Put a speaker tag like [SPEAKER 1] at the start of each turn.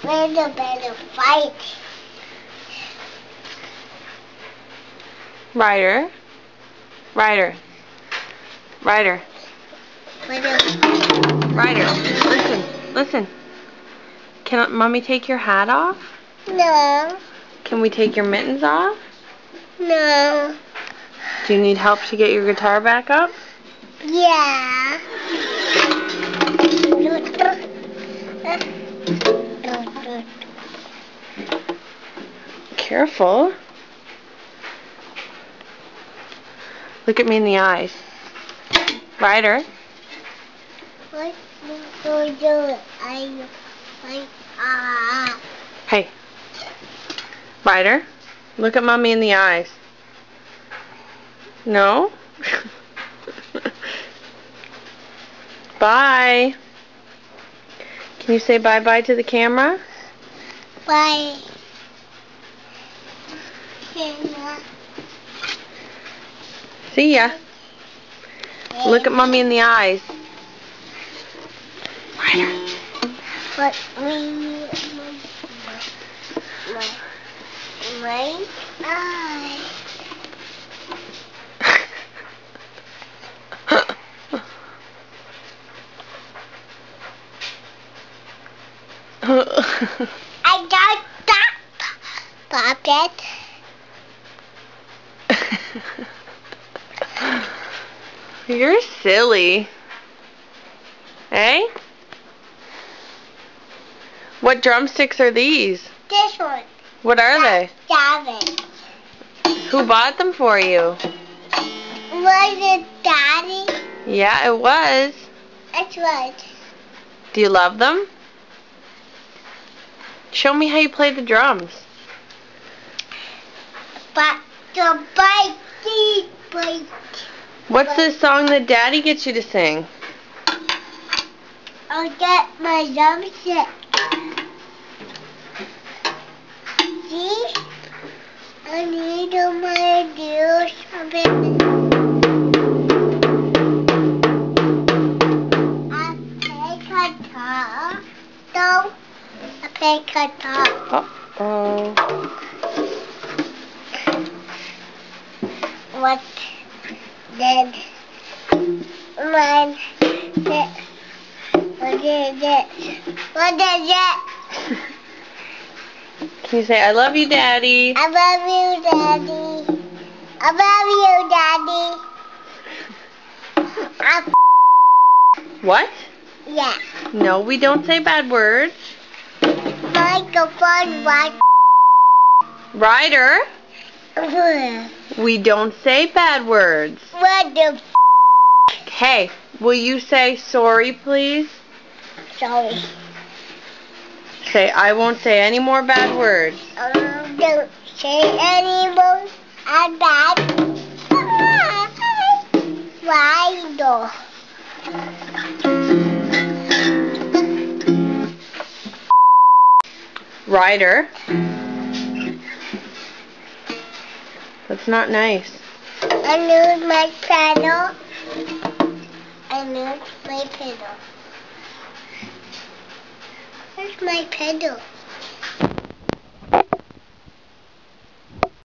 [SPEAKER 1] better fight.
[SPEAKER 2] Ryder. Ryder. Ryder. Ryder. Listen. Can Mommy take your hat off?
[SPEAKER 1] No.
[SPEAKER 2] Can we take your mittens off?
[SPEAKER 1] No.
[SPEAKER 2] Do you need help to get your guitar back up?
[SPEAKER 1] Yeah.
[SPEAKER 2] Careful. Look at me in the eyes. Ryder.
[SPEAKER 1] What do you do?
[SPEAKER 2] Hey. Ryder. Look at Mommy in the eyes. No? Bye. Can you say bye-bye to the camera?
[SPEAKER 1] Bye.
[SPEAKER 2] See ya. Look at Mommy in the eyes. Ryder.
[SPEAKER 1] But my eye. I got that puppet.
[SPEAKER 2] You're silly. Hey? What drumsticks are these?
[SPEAKER 1] This one.
[SPEAKER 2] What are they?
[SPEAKER 1] David.
[SPEAKER 2] Who bought them for you?
[SPEAKER 1] Was it Daddy?
[SPEAKER 2] Yeah, it was.
[SPEAKER 1] That's right.
[SPEAKER 2] Do you love them? Show me how you play the drums.
[SPEAKER 1] But the bite.
[SPEAKER 2] What's this song that Daddy gets you to sing?
[SPEAKER 1] I'll get my drumstick. See? I need my do something. I play guitar.
[SPEAKER 2] Uh-oh.
[SPEAKER 1] What did mine say? What is it? What is it?
[SPEAKER 2] Can you say, I love you, Daddy?
[SPEAKER 1] I love you, Daddy. I love you, Daddy.
[SPEAKER 2] What?
[SPEAKER 1] Yeah.
[SPEAKER 2] No, we don't say bad words.
[SPEAKER 1] Microphone, what?
[SPEAKER 2] Ryder, we don't say bad words.
[SPEAKER 1] What the
[SPEAKER 2] Hey, will you say sorry, please?
[SPEAKER 1] Sorry.
[SPEAKER 2] Say, I won't say any more bad words.
[SPEAKER 1] Don't say any more bad. Why though?
[SPEAKER 2] Ryder. That's not nice.
[SPEAKER 1] I lose my pedal. Where's my pedal?